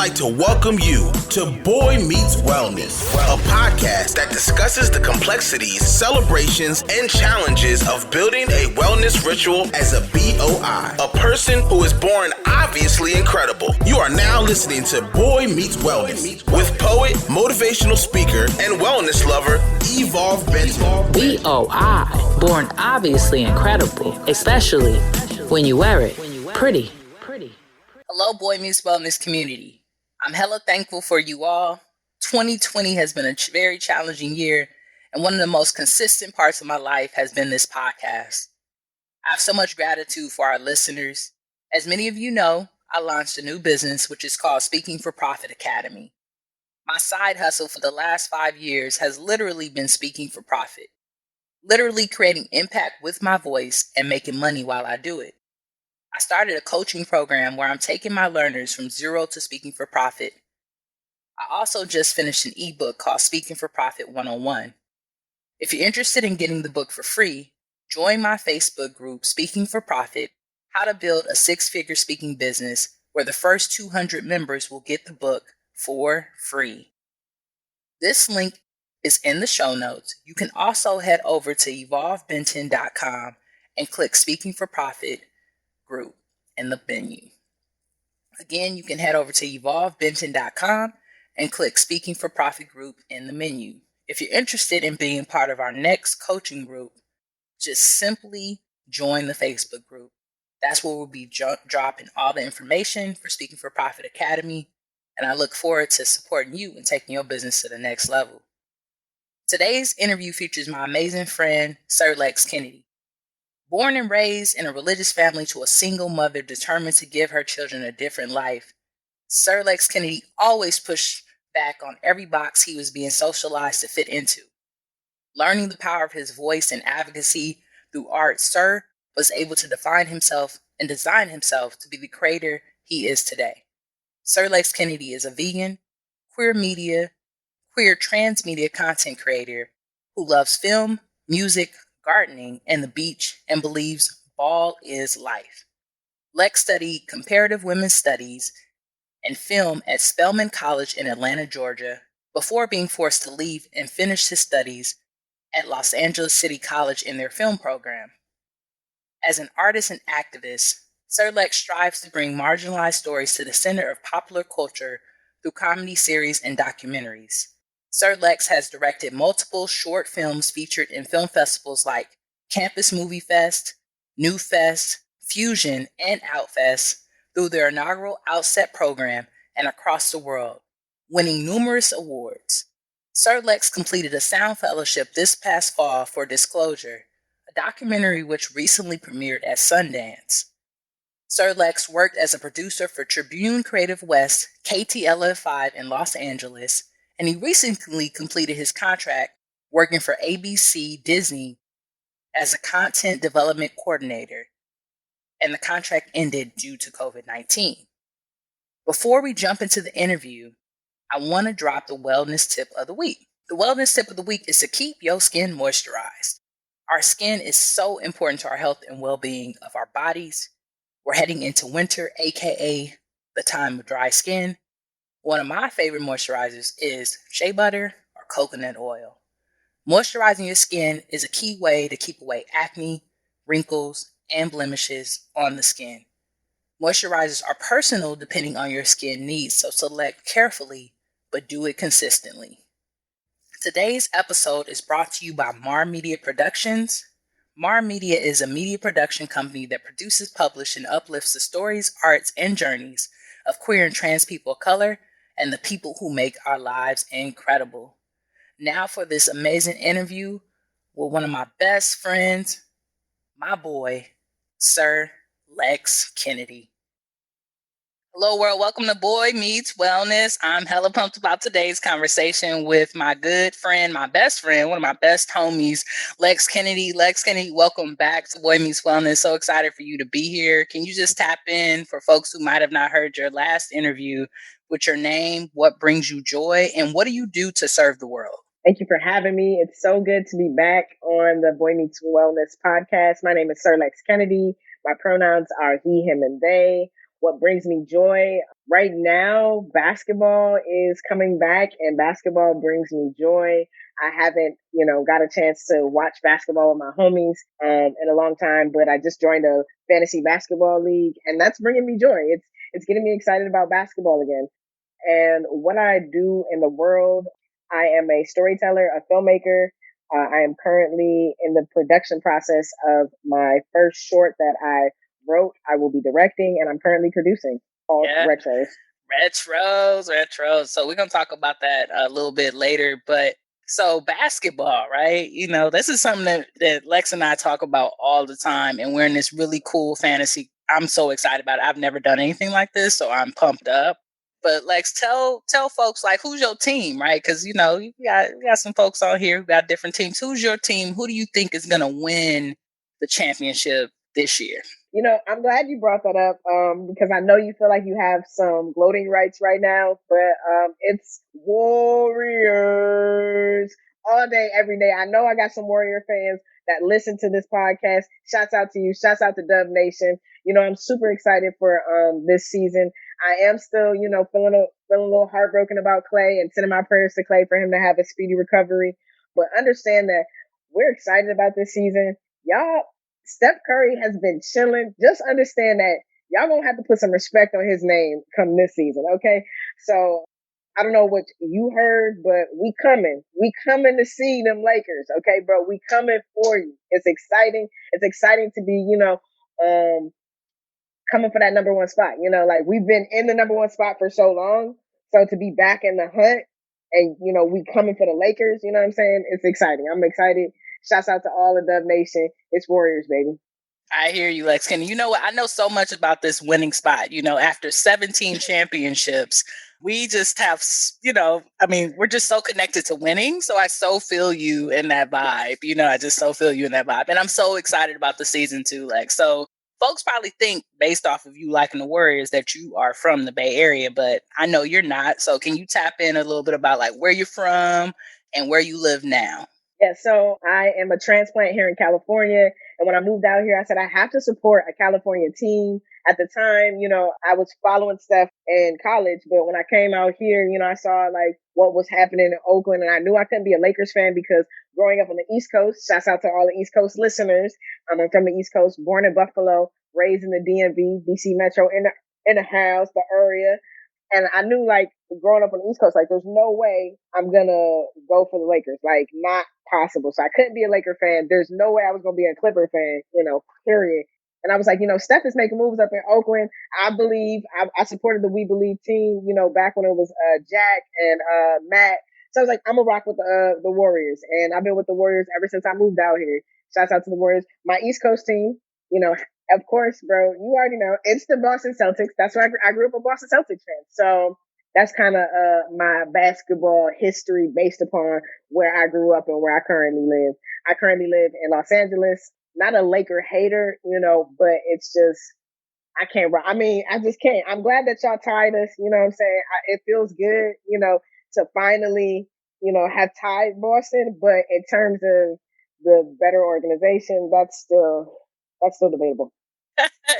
like to welcome you to Boy Meets Wellness, a podcast that discusses the complexities, celebrations, and challenges of building a wellness ritual as a BOI, a person who is born obviously incredible. You are now listening to Boy Meets Wellness with poet, motivational speaker, and wellness lover, Evolve Benton. BOI, born obviously incredible, especially when you wear it pretty. Hello, Boy Meets Wellness community. I'm hella thankful for you all. 2020 has been a very challenging year, and one of the most consistent parts of my life has been this podcast. I have so much gratitude for our listeners. As many of you know, I launched a new business, which is called Speaking for Profit Academy. My side hustle for the last 5 years has literally been speaking for profit, literally creating impact with my voice and making money while I do it. I started a coaching program where I'm taking my learners from zero to speaking for profit. I also just finished an ebook called Speaking for Profit 101. If you're interested in getting the book for free, join my Facebook group, Speaking for Profit, How to Build a Six-Figure Speaking Business, where the first 200 members will get the book for free. This link is in the show notes. You can also head over to evolvebenton.com and click Speaking for Profit group in the menu. Again, you can head over to evolvebenton.com and click Speaking for Profit group in the menu. If you're interested in being part of our next coaching group, just simply join the Facebook group. That's where we'll be dropping all the information for Speaking for Profit Academy, and I look forward to supporting you and taking your business to the next level. Today's interview features my amazing friend, Sir Lex Kennedy. Born and raised in a religious family to a single mother determined to give her children a different life, Sir Lex Kennedy always pushed back on every box he was being socialized to fit into. Learning the power of his voice and advocacy through art, Sir was able to define himself and design himself to be the creator he is today. Sir Lex Kennedy is a vegan, queer transmedia content creator who loves film, music, gardening, and the beach, and believes ball is life. Lex studied comparative women's studies and film at Spelman College in Atlanta, Georgia, before being forced to leave and finish his studies at Los Angeles City College in their film program. As an artist and activist, Sir Lex strives to bring marginalized stories to the center of popular culture through comedy series and documentaries. Sir Lex has directed multiple short films featured in film festivals like Campus MovieFest, Newfest, Fusion, and Outfest through their inaugural OutSet program and across the world, winning numerous awards. Sir Lex completed a sound fellowship this past fall for Disclosure, a documentary which recently premiered at Sundance. Sir Lex worked as a producer for Tribune Creative West, KTLF5 in Los Angeles, and he recently completed his contract working for ABC Disney as a content development coordinator, and the contract ended due to COVID-19. Before we jump into the interview, I want to drop the wellness tip of the week. The wellness tip of the week is to keep your skin moisturized. Our skin is so important to our health and well-being of our bodies. We're heading into winter, aka the time of dry skin. One of my favorite moisturizers is shea butter or coconut oil. Moisturizing your skin is a key way to keep away acne, wrinkles, and blemishes on the skin. Moisturizers are personal depending on your skin needs, so select carefully, but do it consistently. Today's episode is brought to you by Mar Media Productions. Mar Media is a media production company that produces, publishes, and uplifts the stories, arts, and journeys of queer and trans people of color and the people who make our lives incredible. Now for this amazing interview with one of my best friends, my boy, Sir Lex Kennedy. Hello world, welcome to Boy Meets Wellness. I'm hella pumped about today's conversation with my good friend, my best friend, one of my best homies, Lex Kennedy. Lex Kennedy, welcome back to Boy Meets Wellness. So excited for you to be here. Can you just tap in for folks who might have not heard your last interview with your name, what brings you joy, and what do you do to serve the world? Thank you for having me. It's so good to be back on the Boy Meets Wellness podcast. My name is Sir Lex Kennedy. My pronouns are he, him, and they. What brings me joy? Right now, basketball is coming back and basketball brings me joy. I haven't, got a chance to watch basketball with my homies in a long time, but I just joined a fantasy basketball league and that's bringing me joy. It's getting me excited about basketball again. And what I do in the world, I am a storyteller, a filmmaker. I am currently in the production process of my first short that I wrote. I will be directing and I'm currently producing called Yeah. Retros. Retros. So we're going to talk about that a little bit later. But so basketball, right? This is something that Lex and I talk about all the time. And we're in this really cool fantasy. I'm so excited about it. I've never done anything like this, so I'm pumped up. But Lex, tell folks, like, who's your team, right? Because, we got some folks on here who got different teams. Who's your team? Who do you think is going to win the championship this year? I'm glad you brought that up because I know you feel like you have some gloating rights right now, but it's Warriors all day, every day. I know I got some Warrior fans that listen to this podcast. Shouts out to you. Shouts out to Dub Nation. I'm super excited for this season. I am still, feeling a little heartbroken about Clay and sending my prayers to Clay for him to have a speedy recovery. But understand that we're excited about this season. Y'all, Steph Curry has been chilling. Just understand that y'all gonna have to put some respect on his name come this season, okay? So I don't know what you heard, but we coming. We coming to see them Lakers, okay, bro? We coming for you. It's exciting. It's exciting to be, coming for that number one spot. Like we've been in the number one spot for so long. So to be back in the hunt and, we coming for the Lakers, you know what I'm saying? It's exciting. I'm excited. Shouts out to all of Dub Nation. It's Warriors, baby. I hear you, Lex Kennedy. You know what? I know so much about this winning spot. After 17 championships, we just have, we're just so connected to winning. So I so feel you in that vibe. I just so feel you in that vibe. And I'm so excited about the season too, Lex. So folks probably think based off of you liking the Warriors that you are from the Bay Area, but I know you're not. So can you tap in a little bit about like where you're from and where you live now? Yeah, so I am a transplant here in California. And when I moved out here, I said I have to support a California team. At the time, I was following stuff in college, but when I came out here, I saw like what was happening in Oakland, and I knew I couldn't be a Lakers fan because growing up on the East Coast, shouts out to all the East Coast listeners. I'm from the East Coast, born in Buffalo, raised in the DMV, DC Metro, in the house, the area. And I knew, like, growing up on the East Coast, like, there's no way I'm gonna go for the Lakers. Like, not possible. So I couldn't be a Laker fan. There's no way I was gonna be a Clipper fan, period. And I was like, Steph is making moves up in Oakland. I believe I supported the We Believe team, back when it was Jack and Matt. So I was like, I'm gonna rock with the Warriors. And I've been with the Warriors ever since I moved out here. Shouts out to the Warriors. My East Coast team, of course, bro, you already know it's the Boston Celtics. That's why I grew up a Boston Celtics fan. So that's kind of my basketball history based upon where I grew up and where I currently live. I currently live in Los Angeles. Not a Laker hater, but it's just I can't. I mean, I just can't. I'm glad that y'all tied us. You know what I'm saying? It feels good, to finally, have tied Boston. But in terms of the better organization, that's still debatable.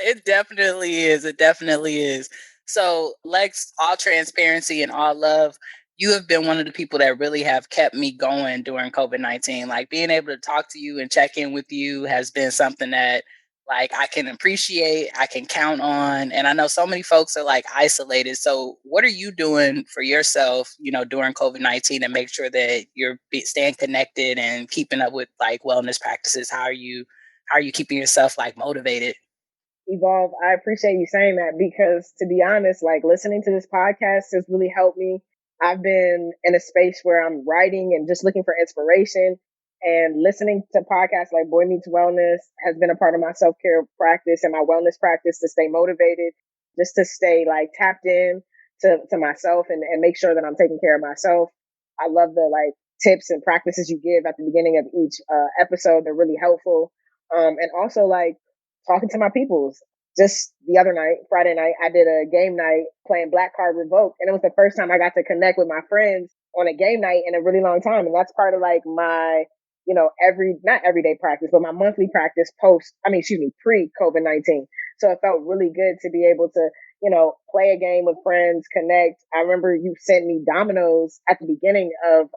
It definitely is. It definitely is. So, Lex, all transparency and all love, you have been one of the people that really have kept me going during COVID-19. Like being able to talk to you and check in with you has been something that like I can appreciate, I can count on. And I know so many folks are like isolated. So what are you doing for yourself, during COVID-19 and make sure that you're staying connected and keeping up with like wellness practices? How are you keeping yourself like motivated? Evolve, I appreciate you saying that because to be honest, like listening to this podcast has really helped me. I've been in a space where I'm writing and just looking for inspiration, and listening to podcasts like Boy Meets Wellness has been a part of my self-care practice and my wellness practice to stay motivated, just to stay like tapped in to myself and make sure that I'm taking care of myself. I love the like tips and practices you give at the beginning of each episode. They're really helpful. And also like talking to my peoples. Just the other night, Friday night, I did a game night playing Black Card Revoked. And it was the first time I got to connect with my friends on a game night in a really long time. And that's part of like my, not everyday practice, but my monthly practice pre-COVID-19. So it felt really good to be able to play a game with friends, connect. I remember you sent me dominoes at the beginning of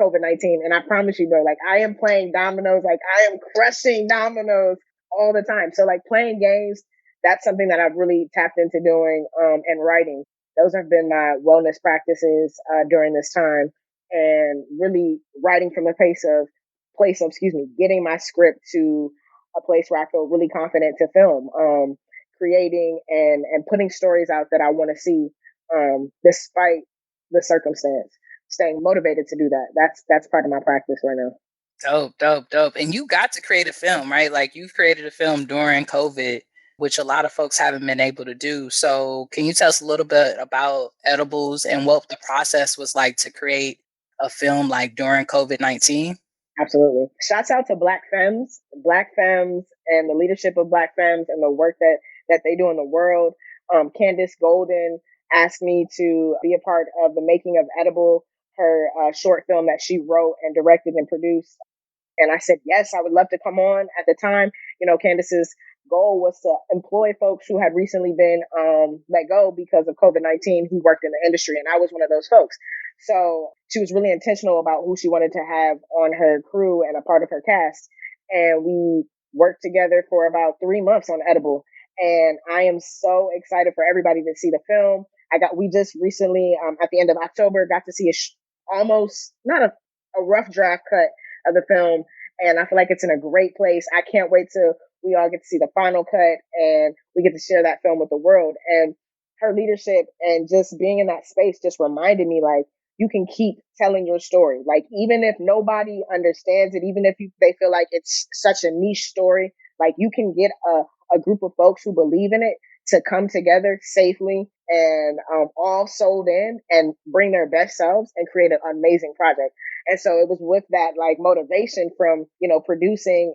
COVID-19. And I promise you, bro, like I am playing dominoes, like I am crushing dominoes all the time. So like playing games, that's something that I've really tapped into doing, and writing. Those have been my wellness practices during this time, and really writing from a getting my script to a place where I feel really confident to film, creating and putting stories out that I want to see, despite the circumstance, staying motivated to do that. That's part of my practice right now. Dope, dope, dope. And you got to create a film, right? Like you've created a film during COVID, which a lot of folks haven't been able to do. So can you tell us a little bit about Edibles and what the process was like to create a film like during COVID-19? Absolutely. Shouts out to Black Femmes, and the leadership of Black Femmes and the work that they do in the world. Candace Golden asked me to be a part of the making of Edible, her short film that she wrote and directed and produced. And I said, yes, I would love to come on. At the time, Candace's goal was to employ folks who had recently been let go because of COVID-19 who worked in the industry. And I was one of those folks. So she was really intentional about who she wanted to have on her crew and a part of her cast. And we worked together for about 3 months on Edible. And I am so excited for everybody to see the film. We just recently, at the end of October, got to see almost not a rough draft cut of the film. And I feel like it's in a great place. I can't wait till we all get to see the final cut and we get to share that film with the world. And her leadership and just being in that space just reminded me, like, you can keep telling your story. Like, even if nobody understands it, even if they feel like it's such a niche story, like you can get a group of folks who believe in it to come together safely and all sold in and bring their best selves and create an amazing project. And so it was with that like motivation from, producing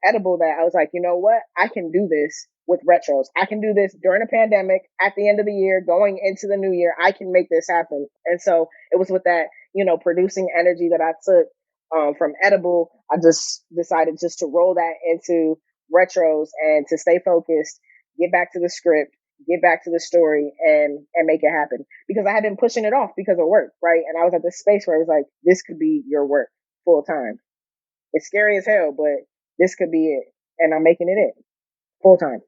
Edible that I was like, you know what? I can do this with retros. I can do this during a pandemic, at the end of the year, going into the new year. I can make this happen. And so it was with that, producing energy that I took from Edible. I just decided just to roll that into retros and to stay focused, get back to the script, get back to the story and make it happen, because I had been pushing it off because of work. Right. And I was at this space where it was like, this could be your work full time. It's scary as hell, but this could be it. And I'm making it full time.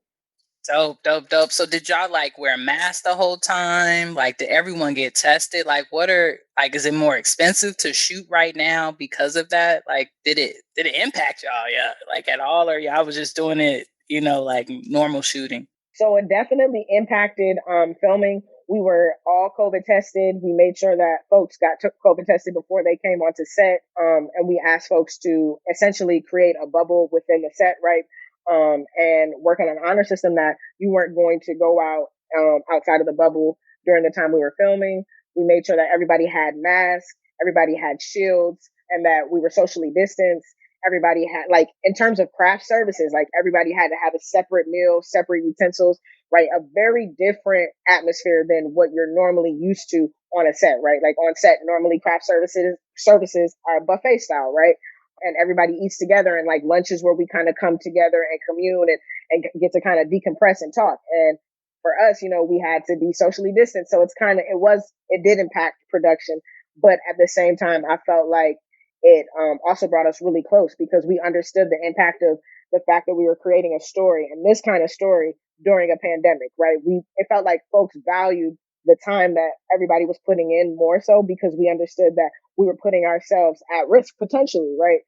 Dope, dope, dope. So did y'all like wear masks the whole time? Like, did everyone get tested? Like, is it more expensive to shoot right now because of that? Like, did it impact y'all? Yeah, like at all, or y'all was just doing it, like normal shooting? So it definitely impacted filming. We were all COVID tested. We made sure that folks took COVID tested before they came onto set. And we asked folks to essentially create a bubble within the set, right? And work on an honor system that you weren't going to go out outside of the bubble during the time we were filming. We made sure that everybody had masks, everybody had shields, and that we were socially distanced. Everybody had, like, in terms of craft services, like everybody had to have a separate meal, separate utensils, right? A very different atmosphere than what you're normally used to on a set, right? Like on set, normally craft services are buffet style, right? And everybody eats together, and like lunches where we kind of come together and commune and get to kind of decompress and talk. And for us, we had to be socially distant. So it did impact production. But at the same time, I felt like it also brought us really close because we understood the impact of the fact that we were creating a story, and this kind of story during a pandemic, right? It felt like folks valued the time that everybody was putting in more so because we understood that we were putting ourselves at risk potentially, right?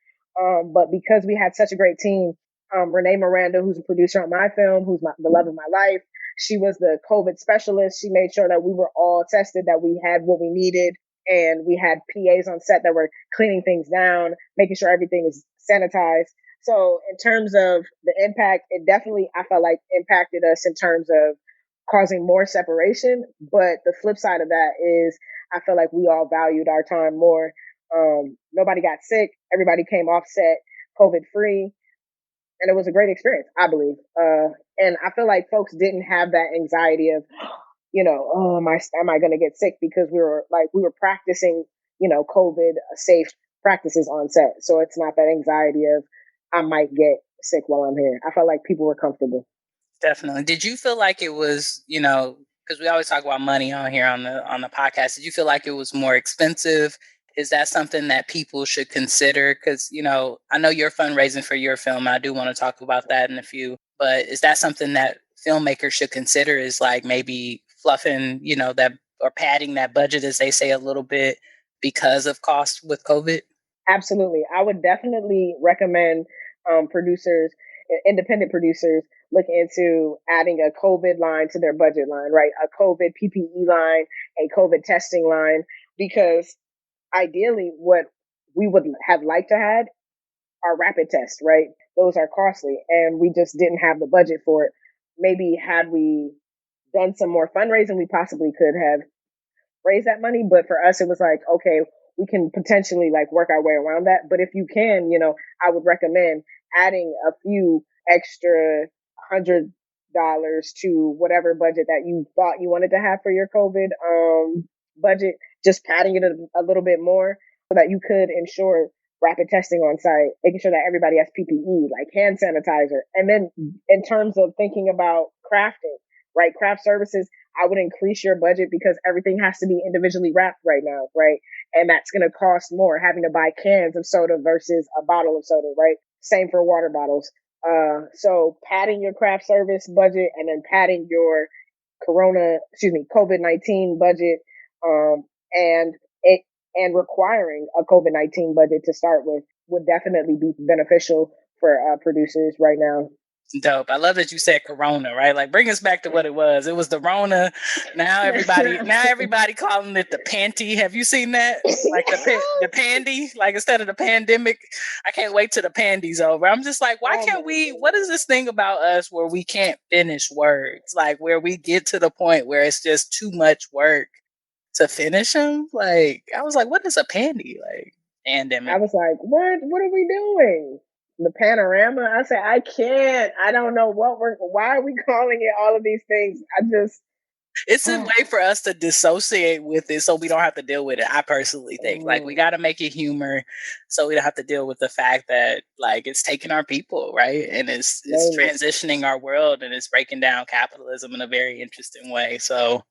But because we had such a great team, Renee Miranda, who's a producer on my film, the love of my life, she was the COVID specialist. She made sure that we were all tested, that we had what we needed. And we had PAs on set that were cleaning things down, making sure everything is sanitized. So in terms of the impact, it definitely, I felt like, impacted us in terms of causing more separation. But the flip side of that is I feel like we all valued our time more. Nobody got sick. Everybody came off set COVID free. And it was a great experience, I believe. And I feel like folks didn't have that anxiety of, oh, am I going to get sick? Because we were practicing, COVID safe practices on set. So it's not that anxiety of I might get sick while I'm here. I felt like people were comfortable. Definitely. Did you feel like it was, because we always talk about money on here on the podcast. Did you feel like it was more expensive? Is that something that people should consider? Because, I know you're fundraising for your film. And I do want to talk about that in a few. But is that something that filmmakers should consider, is like maybe fluffing, that, or padding that budget, as they say, a little bit because of cost with COVID? Absolutely. I would definitely recommend producers, independent producers, look into adding a COVID line to their budget line, right? A COVID PPE line, a COVID testing line, because ideally what we would have liked to have are rapid tests, right? Those are costly and we just didn't have the budget for it. Maybe had we done some more fundraising, we possibly could have raised that money. But for us, it was like, okay, we can potentially like work our way around that. But if you can, I would recommend adding a few extra $100 to whatever budget that you thought you wanted to have for your COVID budget, just padding it a little bit more so that you could ensure rapid testing on site, making sure that everybody has PPE, like hand sanitizer. And then in terms of thinking about crafting, right? Craft services, I would increase your budget because everything has to be individually wrapped right now, right? And that's going to cost more, having to buy cans of soda versus a bottle of soda, right? Same for water bottles. So padding your craft service budget and then padding your COVID-19 budget, and requiring a COVID-19 budget to start with would definitely be beneficial for producers right now. Dope. I love that you said Corona, right? Like, bring us back to what it was. It was the Rona. Now everybody calling it the panty. Have you seen that? Like the pandy. Like, instead of the pandemic, I can't wait till the pandy's over. I'm just like, why can't we? What is this thing about us where we can't finish words? Like, where we get to the point where it's just too much work to finish them. Like, I was like, what is a pandy? Like, pandemic. I was like, what are we doing? The panorama. I said, I can't. I don't know why are we calling it all of these things? It's a way for us to dissociate with it so we don't have to deal with it. I personally think like we got to make it humor so we don't have to deal with the fact that like it's taking our people, right? And it's transitioning our world and it's breaking down capitalism in a very interesting way. So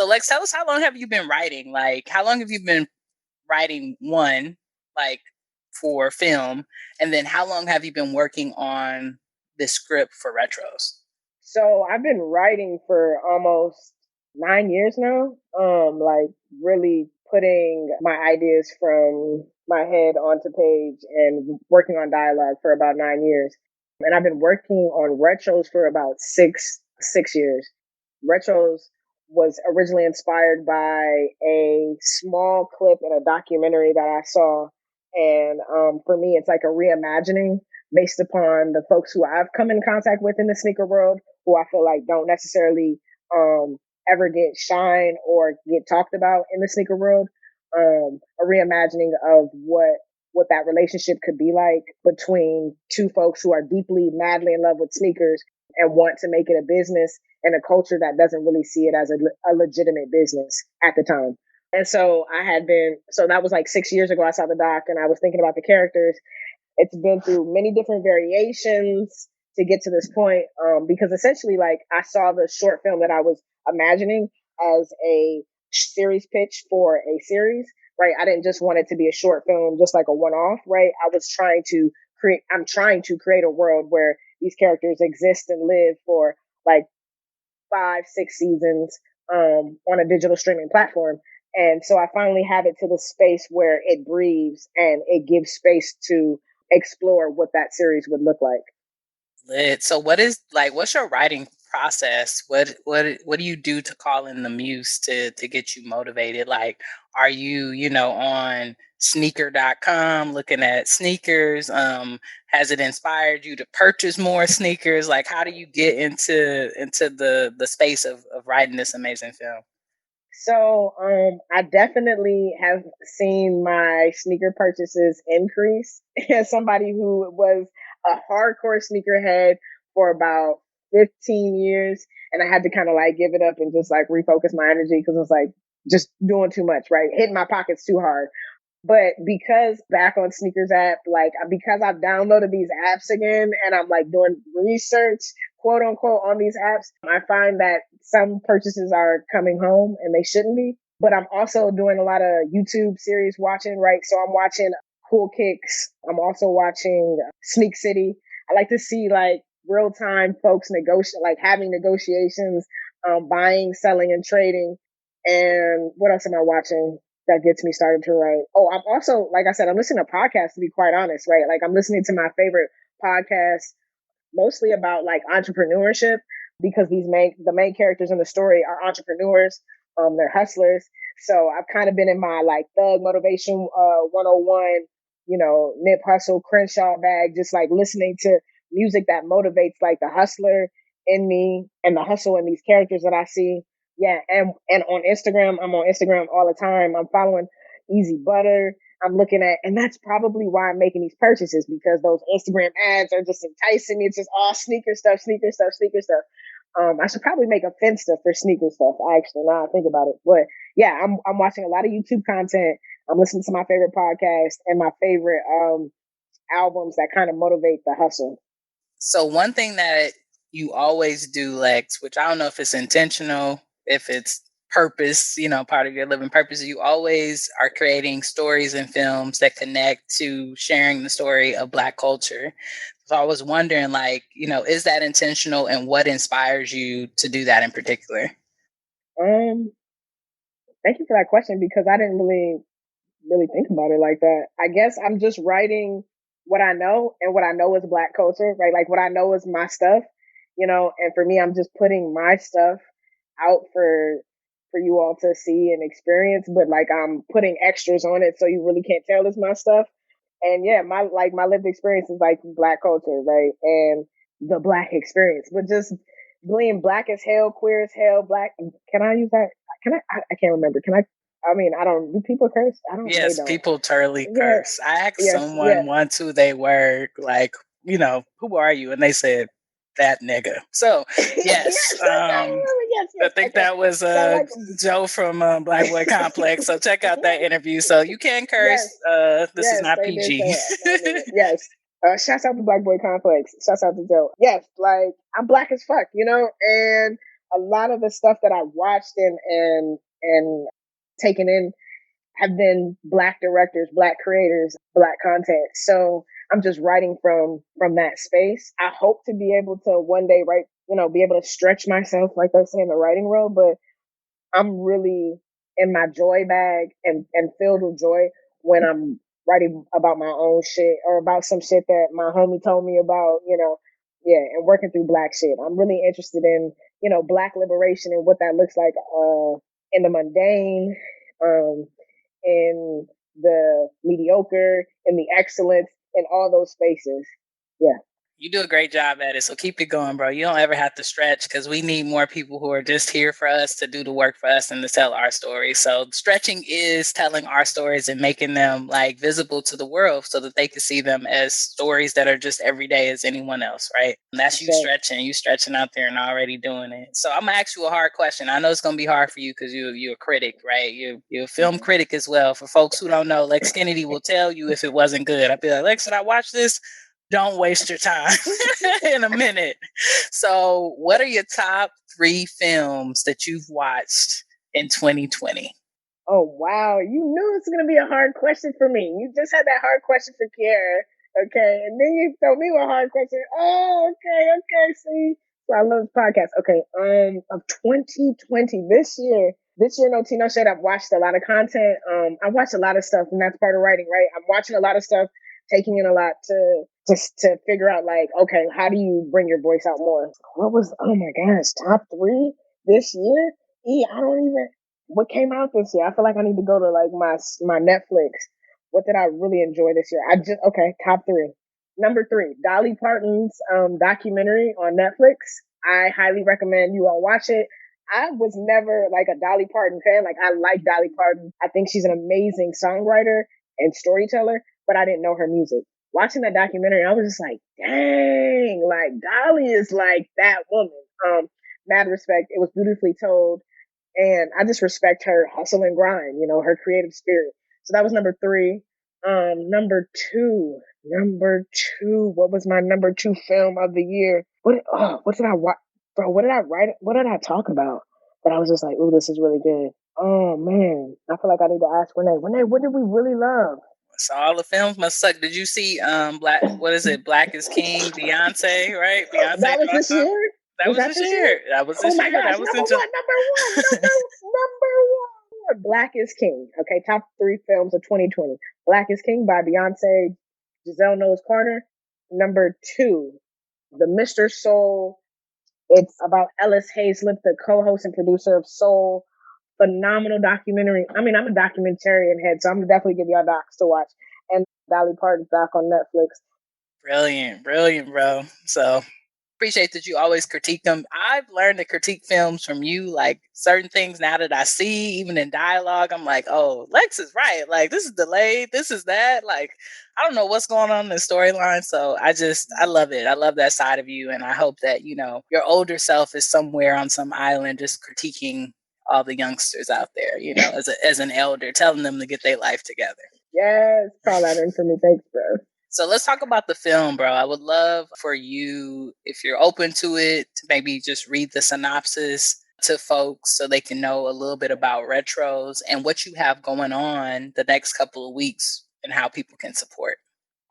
Lex, tell us, how long have you been writing? Like, how long have you been writing like for film? And then how long have you been working on this script for Retros? So I've been writing for almost 9 years now. Like really putting my ideas from my head onto page and working on dialogue for about 9 years. And I've been working on Retros for about six years. Retros was originally inspired by a small clip in a documentary that I saw. And for me, it's like a reimagining based upon the folks who I've come in contact with in the sneaker world, who I feel like don't necessarily ever get shine or get talked about in the sneaker world. A reimagining of what that relationship could be like between two folks who are deeply, madly in love with sneakers and want to make it a business in a culture that doesn't really see it as a legitimate business at the time. And so that was like 6 years ago, I saw the doc and I was thinking about the characters. It's been through many different variations to get to this point. Because essentially, like, I saw the short film that I was imagining as a series pitch for a series, right? I didn't just want it to be a short film, just like a one-off, right? I'm trying to create a world where these characters exist and live for like 5-6 seasons on a digital streaming platform. And so I finally have it to the space where it breathes and it gives space to explore what that series would look like. Lit. So what's your writing process? What do you do to call in the muse to get you motivated? Like, are you, on sneaker.com looking at sneakers? Has it inspired you to purchase more sneakers? Like, how do you get into the space of writing this amazing film? So I definitely have seen my sneaker purchases increase. As somebody who was a hardcore sneakerhead for about 15 years, and I had to kind of like give it up and just like refocus my energy because it was like just doing too much, right? Hitting my pockets too hard. But because back on Sneakers app, like because I've downloaded these apps again and I'm like doing research, quote unquote, on these apps, I find that some purchases are coming home and they shouldn't be. But I'm also doing a lot of YouTube series watching, right? So I'm watching Cool Kicks. I'm also watching Sneak City. I like to see like real time folks negotiate, like having negotiations, buying, selling, and trading. And what else am I watching that gets me started to write? Oh, I'm also, like I said, I'm listening to podcasts, to be quite honest, right? Like I'm listening to my favorite podcasts, mostly about like entrepreneurship, because the main characters in the story are entrepreneurs. They're hustlers. So I've kind of been in my like thug motivation 101, nip hustle Crenshaw bag, just like listening to music that motivates like the hustler in me and the hustle in these characters that I see. Yeah, and on Instagram, I'm on Instagram all the time. I'm following Easy Butter. I'm looking at, and that's probably why I'm making these purchases, because those Instagram ads are just enticing me. It's just all sneaker stuff, sneaker stuff, sneaker stuff. I should probably make a Finsta for sneaker stuff. Actually, now I think about it, but yeah, I'm watching a lot of YouTube content. I'm listening to my favorite podcast and my favorite albums that kind of motivate the hustle. So one thing that you always do, Lex, which I don't know if it's intentional, if it's purpose, part of your living purpose, you always are creating stories and films that connect to sharing the story of Black culture. So I was wondering, like, is that intentional, and what inspires you to do that in particular? Thank you for that question, because I didn't really think about it like that. I guess I'm just writing what I know, and what I know is Black culture, right? Like what I know is my stuff, and for me, I'm just putting my stuff out for you all to see and experience, but like I'm putting extras on it so you really can't tell it's my stuff. And yeah, my lived experience is like Black culture, right? And the Black experience, but just being Black as hell, queer as hell, Black. Can I use that? Can I can't remember. Can I? I mean, I don't. Do people curse? I don't. They Yes, don't. people totally Yeah. curse. I asked Yes. someone Yeah. once who they were, like, who are you? And they said, that nigga. So, yes. Yes. I remember. Yes. I Yes. think Okay. that was So like. Joe from Black Boy Complex. So check out that interview. So you can curse. Yes. This is Yes. not They did say PG. that. Yes. Shouts out to Black Boy Complex. Shouts out to Joe. Yes. Like I'm Black as fuck, and a lot of the stuff that I watched and taken in have been Black directors, Black creators, Black content. So I'm just writing from that space. I hope to be able to one day write, be able to stretch myself, like they say in the writing world, but I'm really in my joy bag and filled with joy when I'm writing about my own shit or about some shit that my homie told me about, yeah, and working through Black shit. I'm really interested in, Black liberation and what that looks like in the mundane, in the mediocre, in the excellence, in all those spaces. Yeah. You do a great job at it. So keep it going, bro. You don't ever have to stretch, because we need more people who are just here for us to do the work for us and to tell our stories. So stretching is telling our stories and making them like visible to the world so that they can see them as stories that are just every day as anyone else, right? And that's you stretching. You stretching out there and already doing it. So I'm gonna ask you a hard question. I know it's gonna be hard for you because you're a critic, right? You're a film critic as well. For folks who don't know, Lex Kennedy will tell you if it wasn't good. I'd be like, Lex, did I watch this? Don't waste your time in a minute. So, what are your top 3 films that you've watched in 2020? Oh, wow. You knew it's going to be a hard question for me. You just had that hard question for Kiara. Okay. And then you throw me a hard question. Oh, okay. Okay. See? So I love this podcast. Okay. Of 2020, this year, no tea, no shade. I've watched a lot of content. I watched a lot of stuff, and that's part of writing, right? I'm watching a lot of stuff, taking in a lot to figure out, like, okay, how do you bring your voice out more? Oh my gosh, top 3 this year? I don't even, what came out this year? I feel like I need to go to like my Netflix. What did I really enjoy this year? Okay, top 3. Number 3, Dolly Parton's documentary on Netflix. I highly recommend you all watch it. I was never like a Dolly Parton fan. Like I like Dolly Parton. I think she's an amazing songwriter and storyteller, but I didn't know her music. Watching that documentary, I was just like, dang, like Dolly is like that woman. Mad respect. It was beautifully told. And I just respect her hustle and grind, her creative spirit. So that was number 3. Number two. What was my number 2 film of the year? What did I watch? Bro, what did I write? What did I talk about? That I was just like, ooh, this is really good. Oh man, I feel like I need to ask Renee. Renee, what did we really love? So all the films must suck. Did you see Black is King, Beyonce, right? Beyonce That was this dropped out. year? That Was was that this this year? year. That was Oh this my year. gosh, That was number into one, number one. Black is King. Okay, top 3 films of 2020. Black is King by Beyonce, Giselle Knowles Carter. Number 2, The Mr. Soul. It's about Ellis Haizlip, the co-host and producer of Soul. Phenomenal documentary. I mean, I'm a documentarian head, so I'm gonna definitely give y'all docs to watch. And Dolly Parton Black on Netflix. Brilliant, bro. So appreciate that you always critique them. I've learned to critique films from you, like certain things now that I see, even in dialogue, I'm like, oh, Lex is right. Like, this is delayed. This is that. Like, I don't know what's going on in the storyline. So I love it. I love that side of you. And I hope that, your older self is somewhere on some island just critiquing all the youngsters out there, as an elder, telling them to get their life together. Yes, call that in for me. Thanks, bro. So let's talk about the film, bro. I would love for you, if you're open to it, to maybe just read the synopsis to folks so they can know a little bit about Retros and what you have going on the next couple of weeks and how people can support.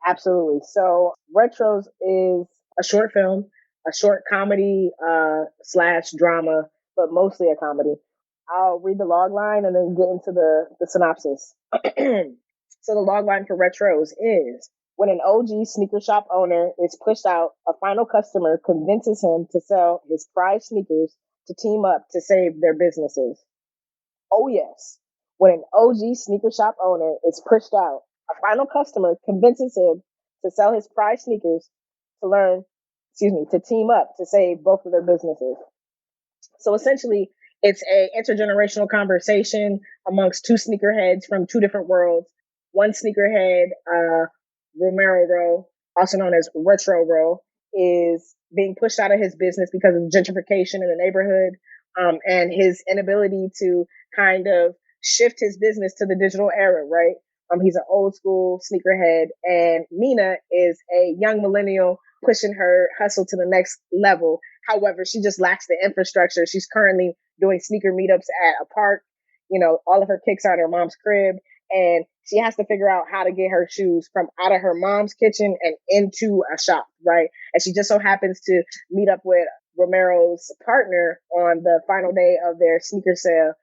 Absolutely. So Retros is a short film, a short comedy / drama, but mostly a comedy. I'll read the log line and then get into the synopsis. So the log line for Retros is: when an OG sneaker shop owner is pushed out, a final customer convinces him to sell his prized sneakers to team up to save their businesses. Oh yes. When an OG sneaker shop owner is pushed out, a final customer convinces him to sell his prized sneakers to team up to save both of their businesses. So essentially, it's a intergenerational conversation amongst 2 sneakerheads from 2 different worlds. One sneakerhead, Romero Rowe, also known as Retro Rowe, is being pushed out of his business because of gentrification in the neighborhood, and his inability to kind of shift his business to the digital era, right? He's an old school sneakerhead, and Mina is a young millennial pushing her hustle to the next level. However, she just lacks the infrastructure. She's currently doing sneaker meetups at a park. All of her kicks are in her mom's crib, and she has to figure out how to get her shoes from out of her mom's kitchen and into a shop, right? And she just so happens to meet up with Romero's partner on the final day of their sneaker sale,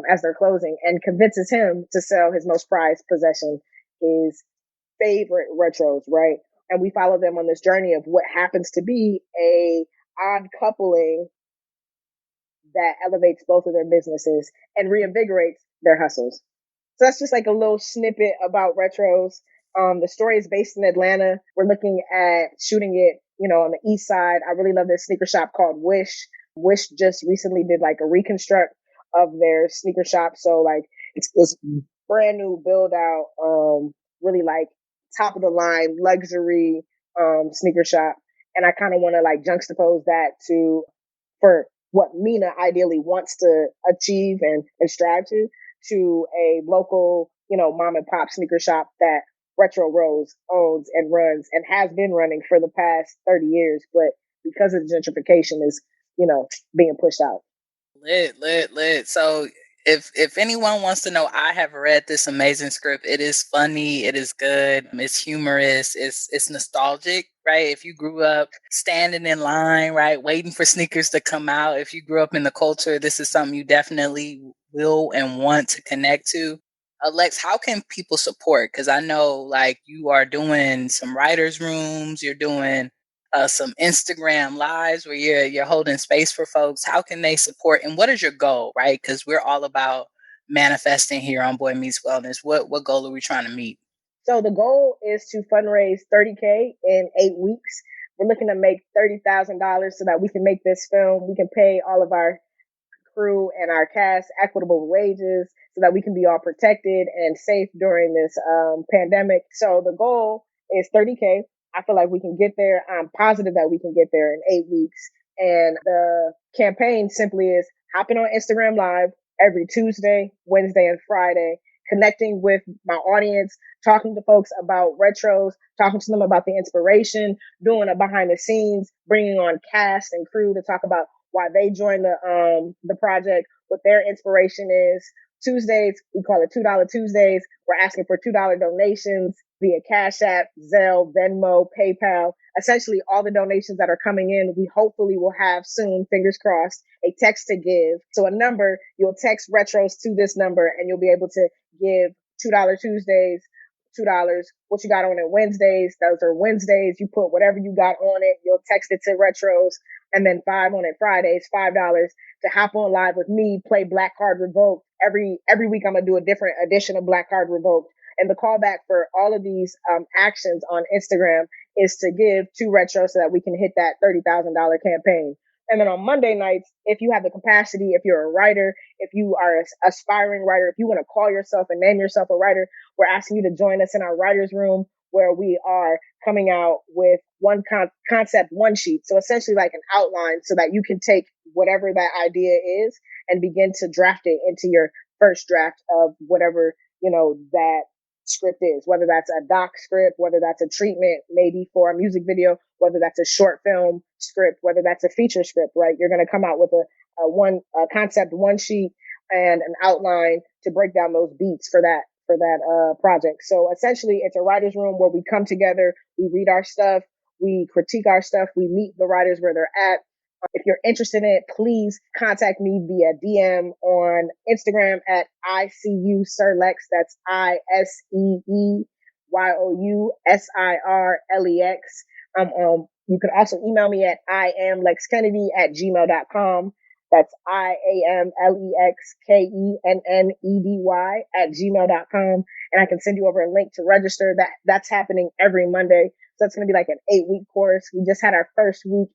as they're closing, and convinces him to sell his most prized possession, his favorite Retros, right? And we follow them on this journey of what happens to be a odd coupling that elevates both of their businesses and reinvigorates their hustles. So that's just like a little snippet about Retros. The story is based in Atlanta. We're looking at shooting it, on the east side. I really love this sneaker shop called Wish. Wish just recently did like a reconstruct of their sneaker shop. So like it's this brand new build out, really like top of the line luxury sneaker shop. And I kind of want to like juxtapose that for what Mina ideally wants to achieve and strive to a local, mom and pop sneaker shop that Retro Rose owns and runs and has been running for the past 30 years. But because of the gentrification is, being pushed out. Lit. So if anyone wants to know, I have read this amazing script. It is funny, it is good, it's humorous, it's nostalgic, right? If you grew up standing in line, right, waiting for sneakers to come out, if you grew up in the culture, this is something you definitely will and want to connect to. Lex, how can people support? Because I know like you are doing some writers' rooms, you're doing some Instagram lives where you're holding space for folks. How can they support, and what is your goal, right? Because we're all about manifesting here on Boy Meets Wellness. What goal are we trying to meet? So the goal is to fundraise $30K in 8 weeks. We're looking to make $30,000 so that we can make this film. We can pay all of our crew and our cast equitable wages so that we can be all protected and safe during this pandemic. So the goal is $30K. I feel like we can get there. I'm positive that we can get there in 8 weeks. And the campaign simply is hopping on Instagram Live every Tuesday, Wednesday, and Friday, connecting with my audience, talking to folks about retros, talking to them about the inspiration, doing a behind the scenes, bringing on cast and crew to talk about why they joined the project, what their inspiration is. Tuesdays, we call it $2 Tuesdays. We're asking for $2 donations via Cash App, Zelle, Venmo, PayPal. Essentially, all the donations that are coming in, we hopefully will have soon, fingers crossed, a text to give. So a number, you'll text retros to this number and you'll be able to give $2 Tuesdays, $2. What you got on it Wednesdays, those are Wednesdays. You put whatever you got on it, you'll text it to retros, and then $5 on it Fridays, $5 to hop on live with me, play Black Card Revoked. Every week I'm gonna do a different edition of Black Card Revoked. And the callback for all of these actions on Instagram is to give to retro so that we can hit that $30,000 campaign. And then on Monday nights, if you have the capacity, if you're a writer, if you are an aspiring writer, if you want to call yourself and name yourself a writer, we're asking you to join us in our writer's room, where we are coming out with one concept, one sheet. So essentially like an outline so that you can take whatever that idea is and begin to draft it into your first draft of whatever, that script is, whether that's a doc script, whether that's a treatment, maybe for a music video, whether that's a short film script, whether that's a feature script, right? You're going to come out with a concept, one sheet, and an outline to break down those beats for that project. So essentially it's a writer's room where we come together, we read our stuff, we critique our stuff, we meet the writers where they're at. If you're interested in it, please contact me via DM on Instagram at ICU Sir Lex. That's ISEEYOUSIRLEX. You can also email me at iamlexkennedy@gmail.com. That's IAMLEXKENNEDY@gmail.com. And I can send you over a link to register. That's happening every Monday. So it's going to be like an 8-week course. We just had our first week,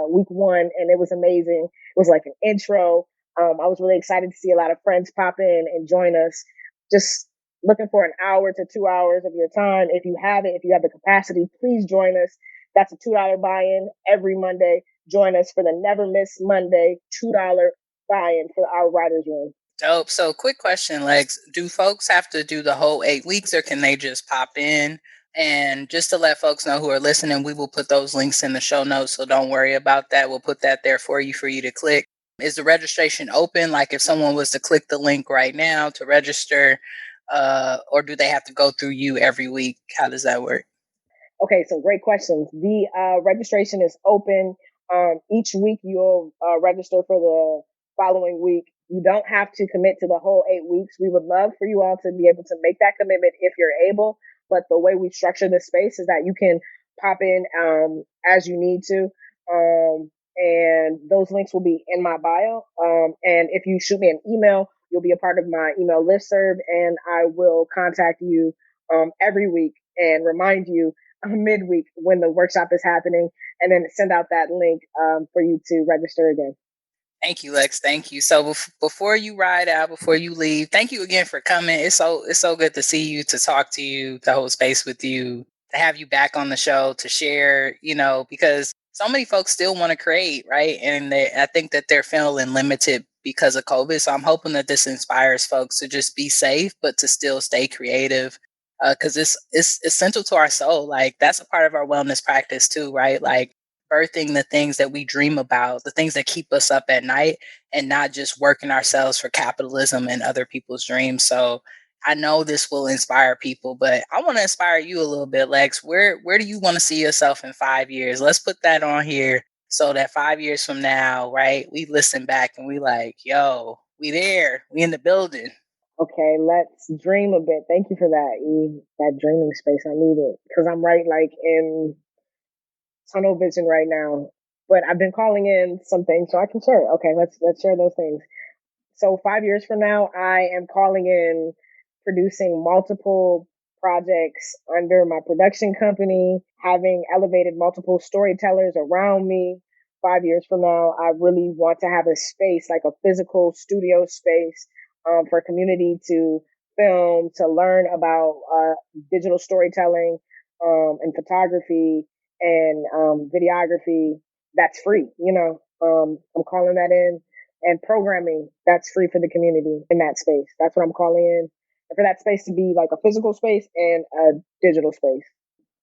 week 1, and it was amazing. It was like an intro. I was really excited to see a lot of friends pop in and join us. Just looking for an hour to 2 hours of your time. If you have the capacity, please join us. That's a $2 buy-in every Monday. Join us for the Never Miss Monday $2 buy-in for our writers' room. Dope. So quick question, Lex. Do folks have to do the whole 8 weeks, or can they just pop in? And just to let folks know who are listening, we will put those links in the show notes. So don't worry about that. We'll put that there for you to click. Is the registration open? Like if someone was to click the link right now to register, or do they have to go through you every week? How does that work? Okay, so great questions. The registration is open. Each week you'll register for the following week. You don't have to commit to the whole 8 weeks. We would love for you all to be able to make that commitment if you're able. But the way we structure this space is that you can pop in as you need to. And those links will be in my bio. And if you shoot me an email, you'll be a part of my email listserv, and I will contact you every week and remind you midweek when the workshop is happening, and then send out that link for you to register again. Thank you, Lex. Thank you. So before you ride out, before you leave, thank you again for coming. It's so good to see you, to talk to you, to hold space with you, to have you back on the show, to share, because so many folks still want to create, right? And I think that they're feeling limited because of COVID. So I'm hoping that this inspires folks to just be safe, but to still stay creative. Because it's essential to our soul. Like that's a part of our wellness practice too, right? Like birthing the things that we dream about, the things that keep us up at night, and not just working ourselves for capitalism and other people's dreams. So I know this will inspire people, but I want to inspire you a little bit, Lex. Where do you want to see yourself in 5 years? Let's put that on here so that 5 years from now, right, we listen back and we like, yo, we there, we in the building. Okay, let's dream a bit. Thank you for that, that dreaming space. I need it because I'm right like in tunnel vision right now. But I've been calling in some things so I can share it. Okay, let's share those things. So 5 years from now, I am calling in producing multiple projects under my production company, having elevated multiple storytellers around me. 5 years from now, I really want to have a space, like a physical studio space, for community to film, to learn about digital storytelling and photography and videography that's free. I'm calling that in. And programming that's free for the community in that space. That's what I'm calling in. for that space to be like a physical space and a digital space.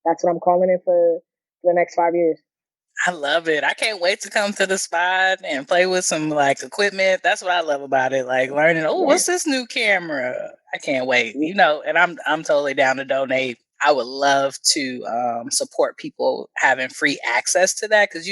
That's what I'm calling it for the next 5 years. I love it. I can't wait to come to the spot and play with some like equipment. That's what I love about it. Like learning, what's this new camera? I can't wait. And I'm totally down to donate. I would love to support people having free access to that because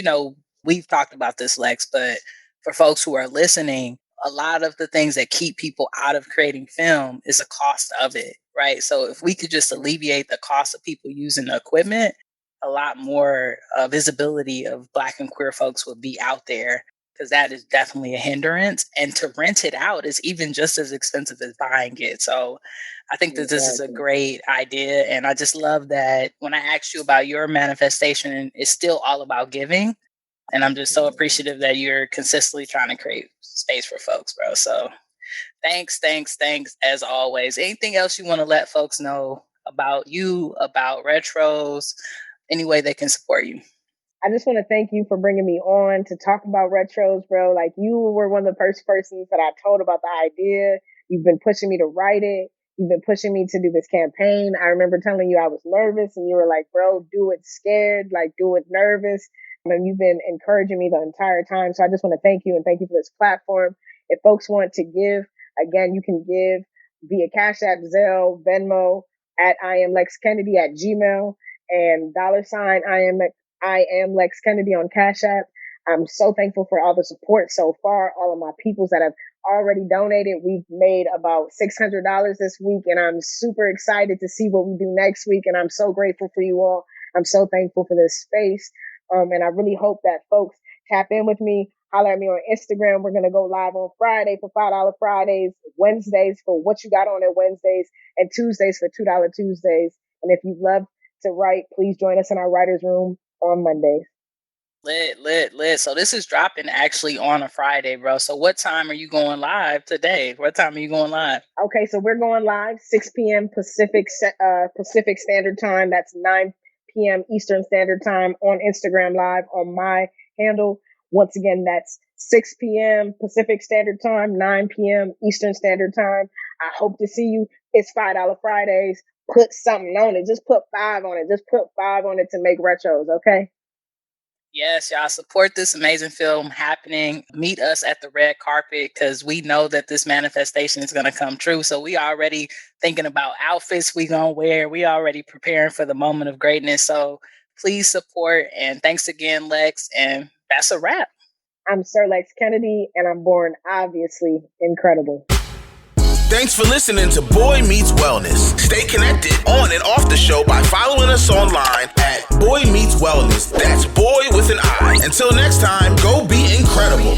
we've talked about this, Lex, but for folks who are listening, a lot of the things that keep people out of creating film is the cost of it, right? So if we could just alleviate the cost of people using the equipment, a lot more visibility of Black and queer folks would be out there, because that is definitely a hindrance. And to rent it out is even just as expensive as buying it. So I think that this is a great idea. And I just love that when I asked you about your manifestation, it's still all about giving. And I'm just so appreciative that you're consistently trying to create space for folks, bro. So thanks as always. Anything else you want to let folks know about you, about Retros, any way they can support you? I just want to thank you for bringing me on to talk about Retros, bro. Like, you were one of the first persons that I told about the idea. You've been pushing me to write it. You've been pushing me to do this campaign. I remember telling you I was nervous and you were like, bro, do it scared, like do it nervous. And you've been encouraging me the entire time. So I just want to thank you and thank you for this platform. If folks want to give, again, you can give via Cash App, Zelle, Venmo, at I am Lex Kennedy at Gmail, and $ I am Lex Kennedy on Cash App. I'm so thankful for all the support so far, all of my peoples that have already donated. We've made about $600 this week, and I'm super excited to see what we do next week. And I'm so grateful for you all. I'm so thankful for this space. And I really hope that folks tap in with me. Holler at me on Instagram. We're going to go live on Friday for $5 Fridays, Wednesdays for What You Got On at Wednesdays, and Tuesdays for $2 Tuesdays. And if you love to write, please join us in our writer's room on Mondays. Lit. So this is dropping actually on a Friday, bro. So what time are you going live today? What time are you going live? Okay, so we're going live 6 p.m. Pacific Standard Time. That's 9 p.m. Eastern Standard Time on Instagram Live on my handle. Once again, that's 6 p.m. Pacific Standard Time, 9 p.m. Eastern Standard Time. I hope to see you. It's $5 Fridays. Put something on it. Just put 5 on it. Just put 5 on it to make Retros, okay? Yes, y'all support this amazing film happening. Meet us at the red carpet because we know that this manifestation is going to come true. So we already thinking about outfits we going to wear. We already preparing for the moment of greatness. So please support. And thanks again, Lex. And that's a wrap. I'm Sir Lex Kennedy, and I'm born, obviously, incredible. Thanks for listening to Boy Meets Wellness. Stay connected on and off the show by following us online at Boy Meets Wellness. That's boy with an I. Until next time, go be incredible.